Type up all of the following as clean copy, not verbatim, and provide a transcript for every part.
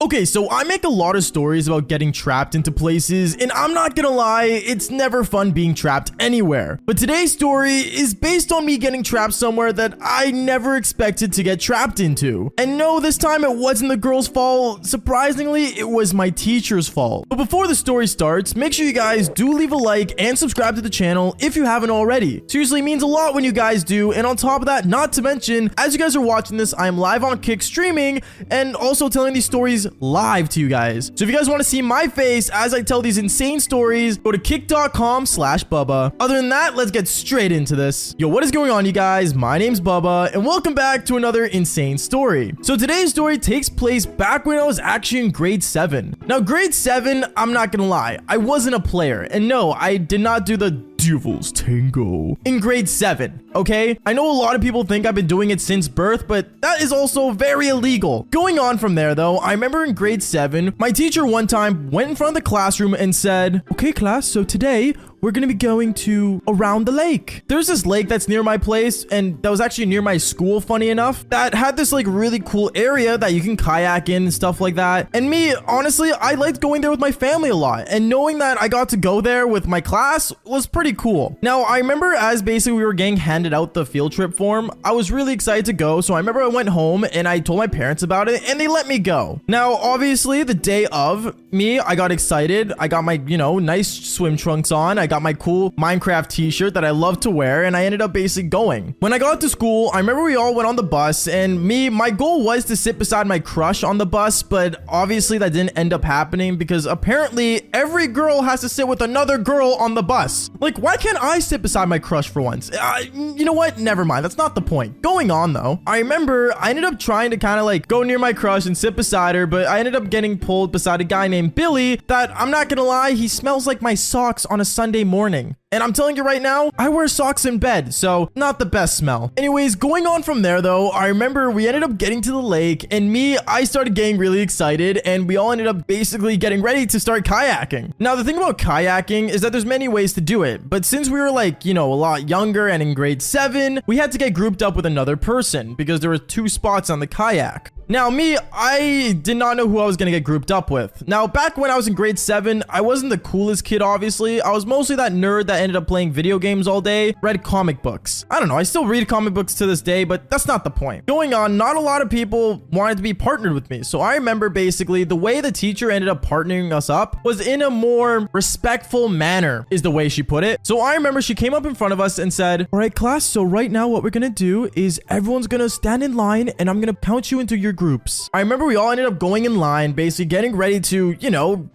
Okay, so I make a lot of stories about getting trapped into places, and I'm not gonna lie, it's never fun being trapped anywhere. But today's story is based on me getting trapped somewhere that I never expected to get trapped into. And no, this time it wasn't the girl's fault. Surprisingly, it was my teacher's fault. But before the story starts, make sure you guys do leave a like and subscribe to the channel if you haven't already. Seriously, it means a lot when you guys do, and on top of that, not to mention, as you guys are watching this, I am live on Kick streaming and also telling these stories live to you guys. So if you guys want to see my face as I tell these insane stories, go to kick.com/Bubba. Other than that, let's get straight into this. Yo, what is going on, you guys? My name's Bubba, and welcome back to another insane story. So today's story takes place back when I was actually in grade 7. Now, grade 7, I'm not gonna lie, I wasn't a player, and no, I did not do the Devil's Tango in grade 7, okay? I know a lot of people think I've been doing it since birth, but that is also very illegal. Going on from there, though, I remember in grade 7, my teacher one time went in front of the classroom and said, "Okay, class, so today we're gonna be going to around the lake." There's this lake that's near my place, and that was actually near my school, funny enough, that had this like really cool area that you can kayak in and stuff like that. And me, honestly, I liked going there with my family a lot, and knowing that I got to go there with my class was pretty cool. Now, I remember as basically we were getting handed out the field trip form, I was really excited to go, so I remember I went home and I told my parents about it, and they let me go. Now, obviously, the day of, I got excited. I got my, nice swim trunks on. I got my cool Minecraft t-shirt that I love to wear, and I ended up basically going. When I got to school, I remember we all went on the bus, and my goal was to sit beside my crush on the bus, but obviously that didn't end up happening because apparently every girl has to sit with another girl on the bus. Like, why can't I sit beside my crush for once? You know what? Never mind. That's not the point. Going on, though, I remember I ended up trying to kind of like go near my crush and sit beside her, but I ended up getting pulled beside a guy named Billy that, I'm not gonna lie, he smells like my socks on a Sunday morning. And I'm telling you right now, I wear socks in bed, so not the best smell. Anyways, going on from there, though, I remember we ended up getting to the lake, and I started getting really excited, and we all ended up basically getting ready to start kayaking. Now, the thing about kayaking is that there's many ways to do it, but since we were like, a lot younger and in grade 7, we had to get grouped up with another person because there were 2 spots on the kayak. Now, I did not know who I was going to get grouped up with. Now, back when I was in grade 7, I wasn't the coolest kid, obviously. I was mostly that nerd that ended up playing video games all day, read comic books. I don't know, I still read comic books to this day, but that's not the point. Going on, not a lot of people wanted to be partnered with me. So I remember basically the way the teacher ended up partnering us up was in a more respectful manner, is the way she put it. So I remember she came up in front of us and said, "All right, class, so right now what we're going to do is everyone's going to stand in line, and I'm going to count you into your groups." I remember we all ended up going in line, basically getting ready to,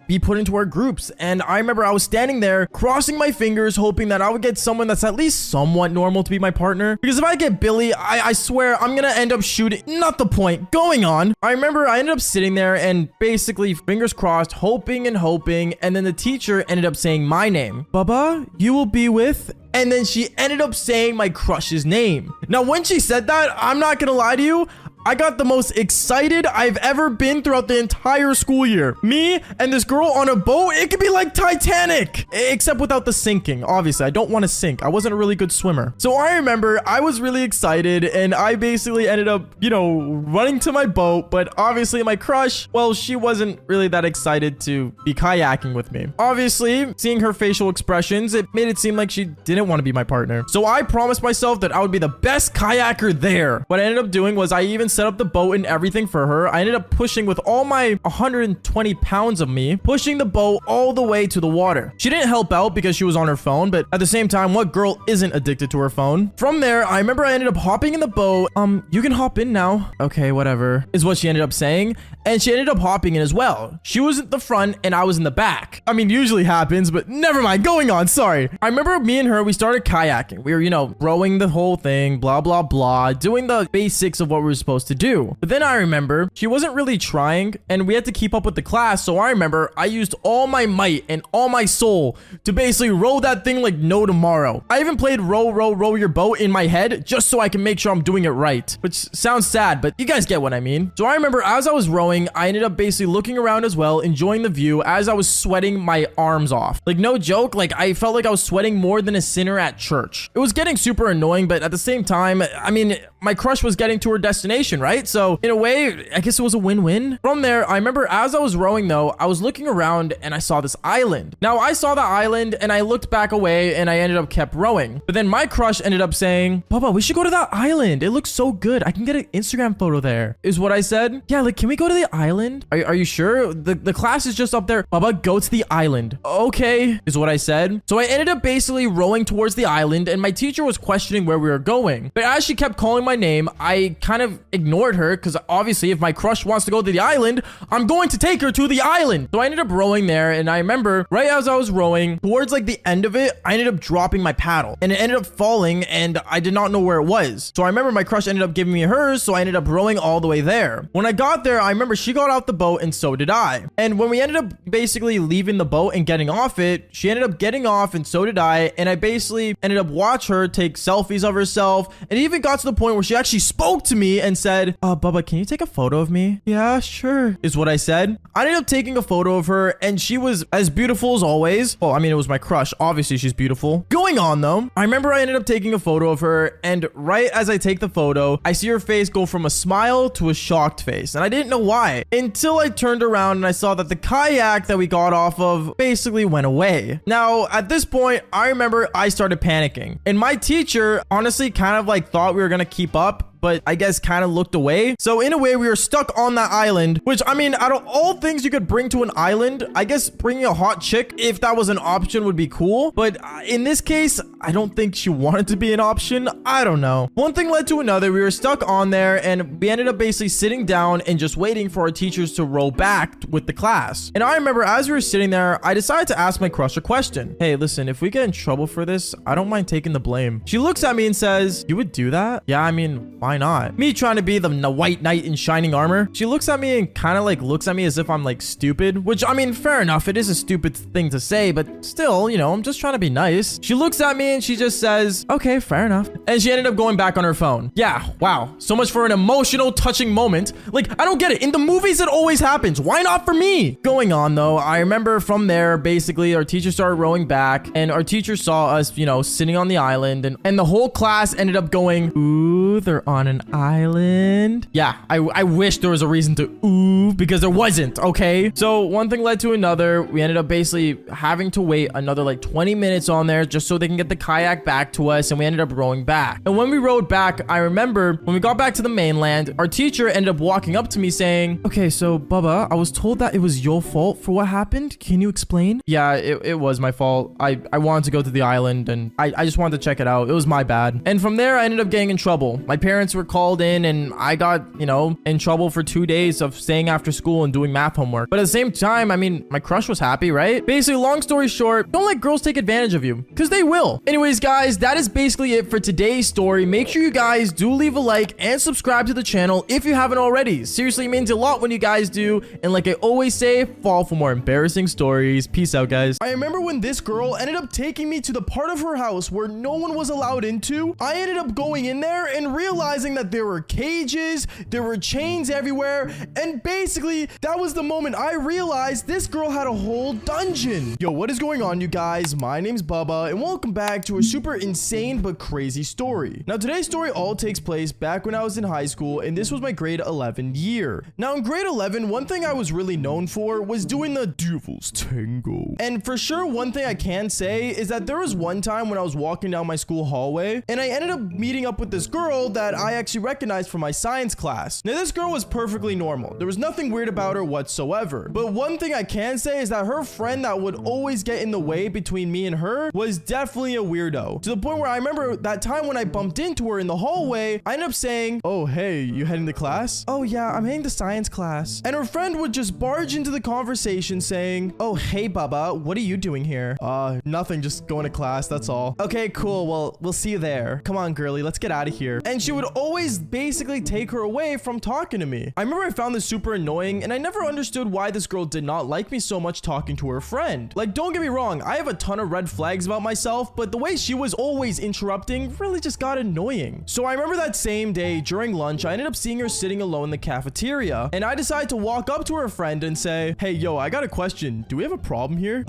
be put into our groups. And I remember I was standing there, crossing my fingers, hoping that I would get someone that's at least somewhat normal to be my partner. Because if I get Billy, I swear I'm gonna end up shooting. Not the point. Going on, I remember I ended up sitting there and basically fingers crossed, hoping and hoping. And then the teacher ended up saying my name. "Bubba, you will be with..." And then she ended up saying my crush's name. Now, when she said that, I'm not gonna lie to you, I got the most excited I've ever been throughout the entire school year. Me and this girl on a boat, it could be like Titanic, except without the sinking. Obviously, I don't want to sink. I wasn't a really good swimmer. So I remember I was really excited, and I basically ended up, running to my boat. But obviously my crush, well, she wasn't really that excited to be kayaking with me. Obviously, seeing her facial expressions, it made it seem like she didn't want to be my partner. So I promised myself that I would be the best kayaker there. What I ended up doing was I even set up the boat and everything for her. I ended up pushing with all my 120 pounds of me, pushing the boat all the way to the water. She didn't help out because she was on her phone, but at the same time, what girl isn't addicted to her phone? From there, I remember I ended up hopping in the boat. "You can hop in now." "Okay, whatever," is what she ended up saying. And she ended up hopping in as well. She was at the front and I was in the back. I mean, usually happens, but never mind. Going on, sorry. I remember me and her, we started kayaking. We were, rowing the whole thing, blah, blah, blah, doing the basics of what we were supposed to do. But then I remember she wasn't really trying and we had to keep up with the class. So I remember I used all my might and all my soul to basically row that thing like no tomorrow. I even played row, row, row your boat in my head just so I can make sure I'm doing it right, which sounds sad, but you guys get what I mean. So I remember as I was rowing, I ended up basically looking around as well, enjoying the view as I was sweating my arms off. Like, no joke, like I felt like I was sweating more than a sinner at church. It was getting super annoying, but at the same time, I mean, my crush was getting to her destination situation, right? So in a way, I guess it was a win-win. From there, I remember as I was rowing though, I was looking around and I saw this island. Now I saw the island and I looked back away and I ended up kept rowing. But then my crush ended up saying, Bubba, we should go to that island. It looks so good. I can get an Instagram photo there, is what I said. Yeah, like, can we go to the island? Are you sure? The class is just up there. Bubba, go to the island. Okay, is what I said. So I ended up basically rowing towards the island and my teacher was questioning where we were going. But as she kept calling my name, I kind of ignored her because obviously if my crush wants to go to the island, I'm going to take her to the island. So I ended up rowing there and I remember right as I was rowing towards like the end of it, I ended up dropping my paddle and it ended up falling and I did not know where it was. So I remember my crush ended up giving me hers, so I ended up rowing all the way there. When I got there, I remember she got out the boat and so did I. And when we ended up basically leaving the boat and getting off it, she ended up getting off and so did I. And I basically ended up watch her take selfies of herself. And it even got to the point where she actually spoke to me and said, Bubba, can you take a photo of me? Yeah, sure, is what I said. I ended up taking a photo of her and she was as beautiful as always. Well, I mean, it was my crush. Obviously, she's beautiful. Going on though, I remember I ended up taking a photo of her and right as I take the photo, I see her face go from a smile to a shocked face. And I didn't know why until I turned around and I saw that the kayak that we got off of basically went away. Now, at this point, I remember I started panicking and my teacher honestly kind of like thought we were going to keep up, but I guess kind of looked away. So in a way, we were stuck on that island, which I mean, out of all things you could bring to an island, I guess bringing a hot chick, if that was an option, would be cool. But in this case, I don't think she wanted to be an option. I don't know. One thing led to another. We were stuck on there and we ended up basically sitting down and just waiting for our teachers to row back with the class. And I remember as we were sitting there, I decided to ask my crush a question. Hey, listen, if we get in trouble for this, I don't mind taking the blame. She looks at me and says, you would do that? Yeah, I mean, why not? Me trying to be the white knight in shining armor. She looks at me and kind of like looks at me as if I'm like stupid, which I mean, fair enough. It is a stupid thing to say, but still, you know, I'm just trying to be nice. She looks at me and she just says, okay, fair enough. And she ended up going back on her phone. Yeah, wow. So much for an emotional, touching moment. Like, I don't get it. In the movies, it always happens. Why not for me? Going on though, I remember from there, basically our teacher started rowing back and our teacher saw us, you know, sitting on the island and the whole class ended up going, ooh, they're on an island. Yeah, I wish there was a reason to ooh, because there wasn't, okay? So one thing led to another. We ended up basically having to wait another like 20 minutes on there just so they can get the kayak back to us, and we ended up rowing back. And when we rowed back, I remember when we got back to the mainland, our teacher ended up walking up to me saying, okay, so Bubba, I was told that it was your fault for what happened. Can you explain? Yeah, it was my fault. I wanted to go to the island and I just wanted to check it out. It was my bad. And from there, I ended up getting in trouble. My parents were called in and I got, you know, in trouble for 2 days of staying after school and doing math homework. But at the same time, I mean, my crush was happy, right? Basically, long story short, don't let girls take advantage of you because they will. Anyways, guys, that is basically it for today's story. Make sure you guys do leave a like and subscribe to the channel if you haven't already. Seriously, it means a lot when you guys do. And like I always say, fall for more embarrassing stories. Peace out, guys. I remember when this girl ended up taking me to the part of her house where no one was allowed into. I ended up going in there and realizing that there were cages, there were chains everywhere, and basically that was the moment I realized this girl had a whole dungeon. Yo, what is going on, you guys? My name's Bubba and welcome back to a super insane but crazy story. Now today's story all takes place back when I was in high school, and this was my grade 11 year. Now in grade 11, one thing I was really known for was doing the devil's tango. And for sure, one thing I can say is that there was one time when I was walking down my school hallway and I ended up meeting up with this girl that I actually recognized from my science class. Now this girl was perfectly normal. There was nothing weird about her whatsoever. But one thing I can say is that her friend that would always get in the way between me and her was definitely a weirdo. To the point where I remember that time when I bumped into her in the hallway, I ended up saying, oh, hey, you heading to class? Oh yeah, I'm heading to science class. And her friend would just barge into the conversation saying, oh, hey, Bubba, what are you doing here? Nothing, just going to class, that's all. Okay, cool, well, we'll see you there. Come on, girly, let's get out of here. And she would always basically take her away from talking to me. I remember I found this super annoying, and I never understood why this girl did not like me so much talking to her friend. Like, don't get me wrong, I have a ton of red flags about myself, but the way she was always interrupting really just got annoying. So I remember that same day during lunch, I ended up seeing her sitting alone in the cafeteria, and I decided to walk up to her friend and say, hey, yo, I got a question. Do we have a problem here?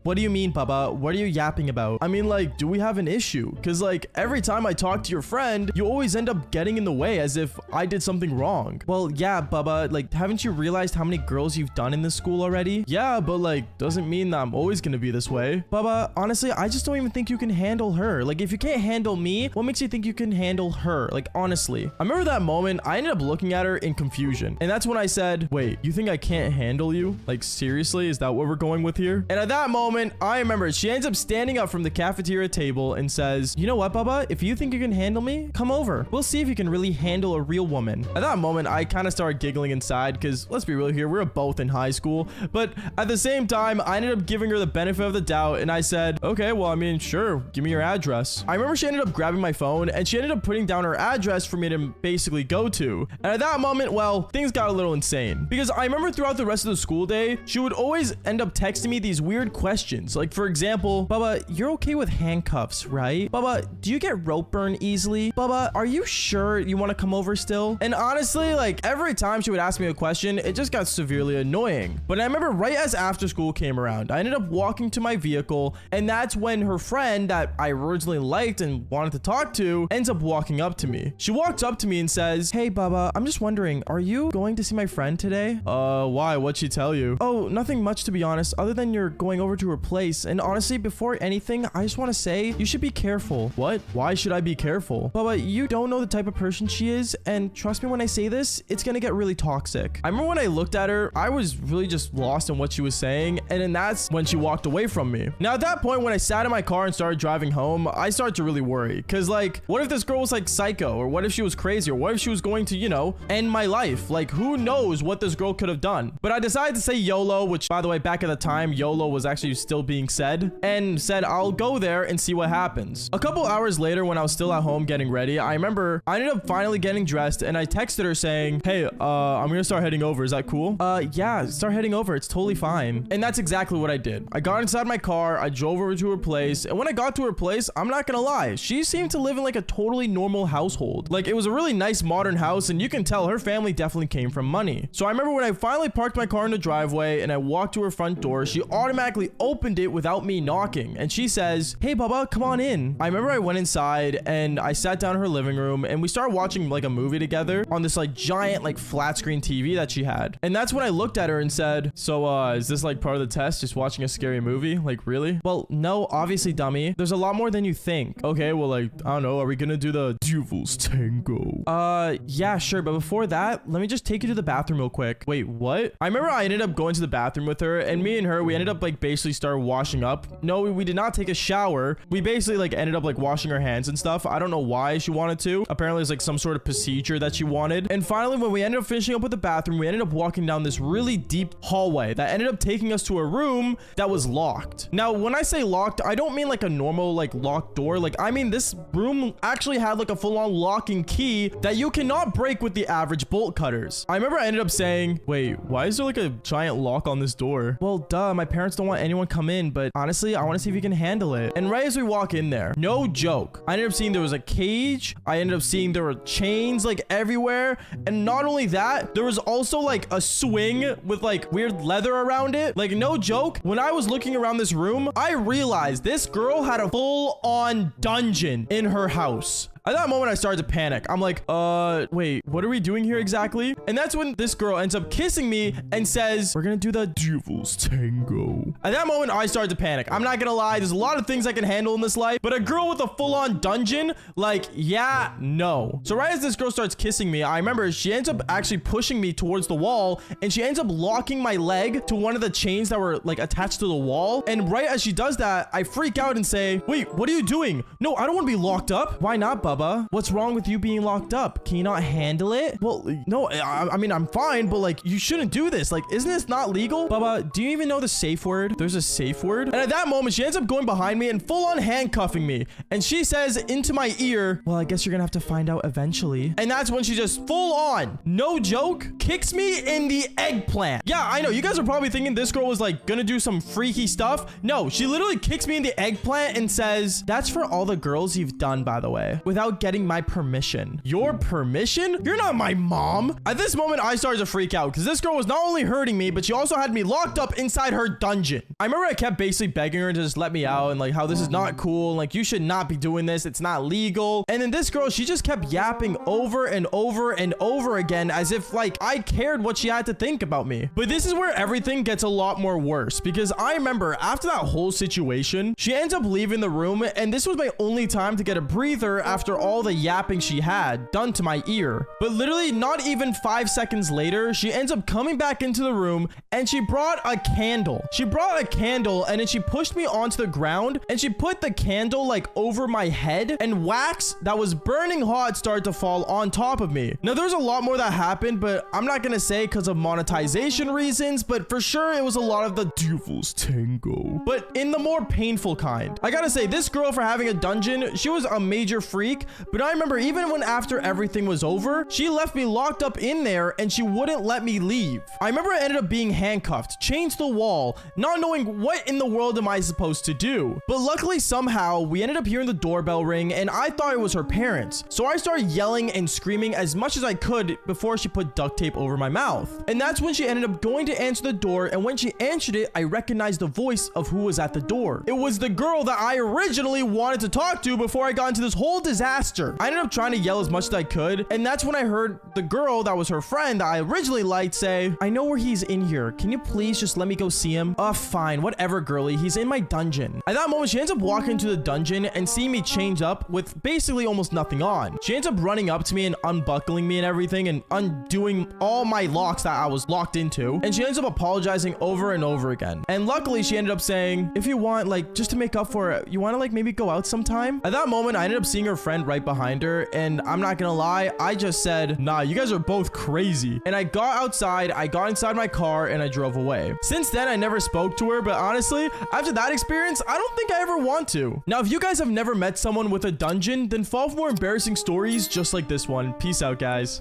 What do you mean, Bubba? What are you yapping about? I mean, like, do we have an issue? Because, like, every time I talk to your friend, you always end up up getting in the way as if I did something wrong. Well, yeah, Bubba, like, haven't you realized how many girls you've done in this school already? Yeah, but like, doesn't mean that I'm always gonna be this way. Bubba, honestly, I just don't even think you can handle her. Like, if you can't handle me, what makes you think you can handle her? Like, honestly. I remember that moment, I ended up looking at her in confusion. And that's when I said, wait, you think I can't handle you? Like, seriously? Is that what we're going with here? And at that moment, I remember she ends up standing up from the cafeteria table and says, you know what, Bubba? If you think you can handle me, come over. We'll see if you can really handle a real woman. At that moment, I kind of started giggling inside because let's be real here, we were both in high school. But at the same time, I ended up giving her the benefit of the doubt and I said, okay, well, I mean, sure, give me your address. I remember she ended up grabbing my phone and she ended up putting down her address for me to basically go to. And at that moment, well, things got a little insane because I remember throughout the rest of the school day, she would always end up texting me these weird questions. Like, for example, Bubba, you're okay with handcuffs, right? Bubba, do you get rope burn easily? Bubba, are you sure you want to come over still? And honestly, like, every time she would ask me a question, it just got severely annoying. But I remember right as after school came around, I ended up walking to my vehicle, and that's when her friend that I originally liked and wanted to talk to ends up walking up to me. She walks up to me and says, hey, Bubba, I'm just wondering, are you going to see my friend today? Why? What'd she tell you? Oh, nothing much, to be honest, other than you're going over to her place. And honestly, before anything, I just want to say you should be careful. What? Why should I be careful? Bubba, you don't know the type of person she is, and trust me when I say this, it's gonna get really toxic. I remember when I looked at her, I was really just lost in what she was saying, and then that's when she walked away from me. Now, at that point, when I sat in my car and started driving home, I started to really worry, because, like, what if this girl was, like, psycho, or what if she was crazy, or what if she was going to, you know, end my life? Like, who knows what this girl could have done? But I decided to say YOLO, which, by the way, back at the time, YOLO was actually still being said, and said, I'll go there and see what happens. A couple hours later, when I was still at home getting ready, I remember I ended up finally getting dressed, and I texted her saying, hey, I'm gonna start heading over. Is that cool? Yeah, start heading over. It's totally fine. And that's exactly what I did. I got inside my car, I drove over to her place, and when I got to her place, I'm not gonna lie, she seemed to live in like a totally normal household. Like, it was a really nice modern house, and you can tell her family definitely came from money. So I remember when I finally parked my car in the driveway and I walked to her front door, she automatically opened it without me knocking, and she says, hey, Bubba, come on in. I remember I went inside and I sat down in her living room and we started watching like a movie together on this like giant like flat screen TV that she had. And that's when I looked at her and said, so is this like part of the test, just watching a scary movie? Like, really? Well, no, obviously, dummy. There's a lot more than you think. Okay, well, like, I don't know, are we gonna do the Devil's Tango? Yeah, sure, but before that, let me just take you to the bathroom real quick. Wait, what? I remember I ended up going to the bathroom with her, and me and her, we ended up like basically started washing up. No, we did not take a shower. We basically like ended up like washing our hands and stuff. I don't know why she wanted to. Apparently it's like some sort of procedure that she wanted. And finally, when we ended up finishing up with the bathroom, we ended up walking down this really deep hallway that ended up taking us to a room that was locked. Now, when I say locked, I don't mean like a normal like locked door. Like, I mean this room actually had like a full-on locking key that you cannot break with the average bolt cutters. I remember I ended up saying, wait, why is there like a giant lock on this door? Well, duh, my parents don't want anyone come in, but honestly, I want to see if you can handle it. And right as we walk in there, no joke, I ended up seeing there was a cage. I ended up seeing there were chains like everywhere. And not only that, there was also like a swing with like weird leather around it. Like, no joke, when I was looking around this room, I realized this girl had a full-on dungeon in her house. At that moment, I started to panic. I'm like, wait, what are we doing here exactly? And that's when this girl ends up kissing me and says, we're gonna do the Devil's Tango. At that moment, I started to panic. I'm not gonna lie, there's a lot of things I can handle in this life, but a girl with a full-on dungeon, like, yeah, no. So right as this girl starts kissing me, I remember she ends up actually pushing me towards the wall, and she ends up locking my leg to one of the chains that were like attached to the wall. And right as she does that, I freak out and say, wait, what are you doing? No, I don't want to be locked up. Why not, Bubba? What's wrong with you being locked up? Can you not handle it? Well, no, I mean, I'm fine, but like, you shouldn't do this. Like, isn't this not legal? Bubba, do you even know the safe word? There's a safe word. And at that moment, she ends up going behind me and full on handcuffing me. And she says into my ear, well, I guess you're gonna have to find out eventually. And that's when she just full on, no joke, kicks me in the eggplant. Yeah, I know. You guys are probably thinking this girl was like gonna do some freaky stuff. No, she literally kicks me in the eggplant and says, that's for all the girls you've done, by the way. With without getting my permission. Your permission? You're not my mom. At this moment, I started to freak out because this girl was not only hurting me, but she also had me locked up inside her dungeon. I remember I kept basically begging her to just let me out and like how this is not cool. Like you should not be doing this. It's not legal. And then this girl, she just kept yapping over and over and over again as if like I cared what she had to think about me. But this is where everything gets a lot more worse because I remember after that whole situation, she ends up leaving the room and this was my only time to get a breather after all the yapping she had done to my ear. But literally not even 5 seconds later, she ends up coming back into the room and she brought a candle. She brought a candle and then she pushed me onto the ground and she put the candle like over my head and wax that was burning hot started to fall on top of me. Now there's a lot more that happened, but I'm not gonna say because of monetization reasons, but for sure it was a lot of the devil's tango, but in the more painful kind. I gotta say, this girl for having a dungeon, she was a major freak, but I remember even when after everything was over, she left me locked up in there and she wouldn't let me leave. I remember I ended up being handcuffed, chained to the wall, not knowing what in the world am I supposed to do. But luckily somehow we ended up hearing the doorbell ring and I thought it was her parents. So I started yelling and screaming as much as I could before she put duct tape over my mouth. And that's when she ended up going to answer the door, and when she answered it, I recognized the voice of who was at the door. It was the girl that I originally wanted to talk to before I got into this whole disaster. I ended up trying to yell as much as I could, and that's when I heard the girl that was her friend that I originally liked say, "I know where he's in here. Can you please just let me go see him?" Fine, whatever, girly. He's in my dungeon. At that moment, she ends up walking into the dungeon and seeing me changed up with basically almost nothing on. She ends up running up to me and unbuckling me and everything and undoing all my locks that I was locked into. And she ends up apologizing over and over again. And luckily, she ended up saying, "If you want, like, just to make up for it, you want to, like, maybe go out sometime?" At that moment, I ended up seeing her friend right behind her. And I'm not gonna lie, I just said, "Nah, you guys are both crazy." And I got outside, I got inside my car, and I drove away. Since then, I never spoke to her, but honestly, after that experience, I don't think I ever want to. Now, if you guys have never met someone with a dungeon, then follow for more embarrassing stories just like this one. Peace out, guys.